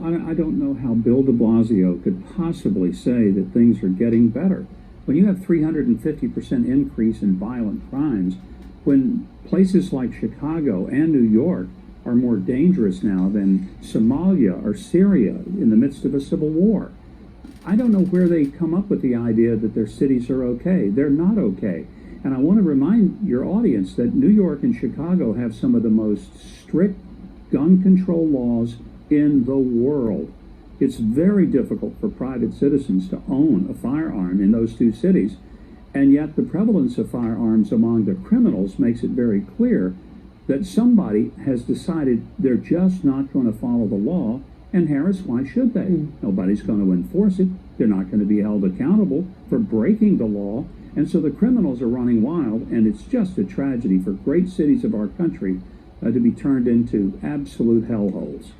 I don't know how Bill de Blasio could possibly say that things are getting better. When you have 350% increase in violent crimes, when places like Chicago and New York are more dangerous now than Somalia or Syria in the midst of a civil war, I don't know where they come up with the idea that their cities are okay. They're not okay. And I want to remind your audience that New York and Chicago have some of the most strict gun control laws in the world. It's very difficult for private citizens to own a firearm in those two cities, and yet the prevalence of firearms among the criminals makes it very clear that somebody has decided they're just not going to follow the law. And Harris, why should they? Nobody's going to enforce it. They're not going to be held accountable for breaking the law. And so the criminals are running wild, and it's just a tragedy for great cities of our country to be turned into absolute hellholes.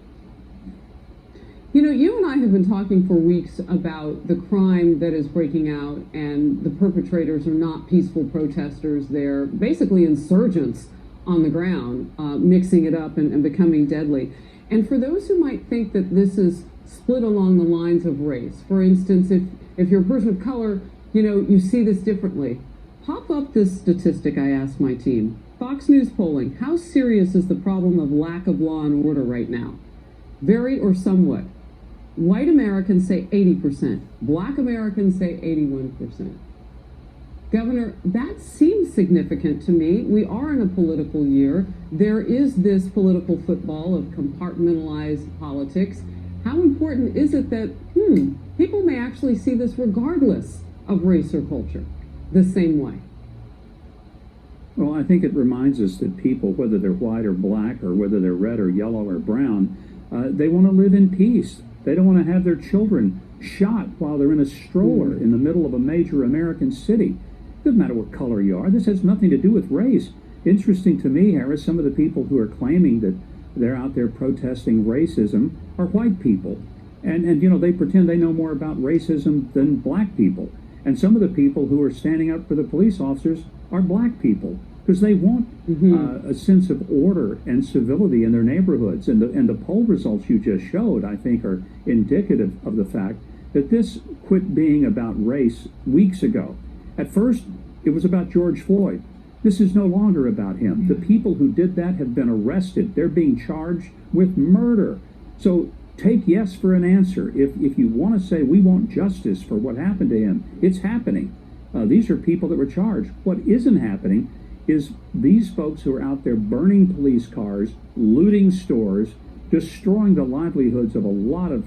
You know, you and I have been talking for weeks about the crime that is breaking out, and the perpetrators are not peaceful protesters. They're basically insurgents on the ground, mixing it up and becoming deadly. And for those who might think that this is split along the lines of race, for instance, if you're a person of color, you see this differently. Pop up this statistic I asked my team. Fox News polling, how serious is the problem of lack of law and order right now? Very or somewhat. White Americans say 80%. Black Americans say 81%. Governor, that seems significant to me. We are in a political year. There is this political football of compartmentalized politics. How important is it that people may actually see this regardless of race or culture the same way? Well, I think it reminds us that people, whether they're white or black or whether they're red or yellow or brown, they want to live in peace. They don't want to have their children shot while they're in a stroller in the middle of a major American city. Doesn't matter what color you are. This has nothing to do with race. Interesting to me, Harris, some of the people who are claiming that they're out there protesting racism are white people. And they pretend they know more about racism than black people. And some of the people who are standing up for the police officers are black people because they want a sense of order and civility in their neighborhoods. And the poll results you just showed, I think, are indicative of the fact that this quit being about race weeks ago. At first, it was about George Floyd. This is no longer about him. The people who did that have been arrested. They're being charged with murder. So take yes for an answer. If you want to say we want justice for what happened to him, it's happening. These are people that were charged. What isn't happening is these folks who are out there burning police cars, looting stores, destroying the livelihoods of a lot of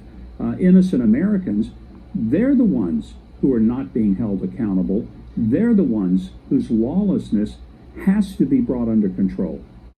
innocent Americans. They're the ones who are not being held accountable. They're the ones whose lawlessness has to be brought under control.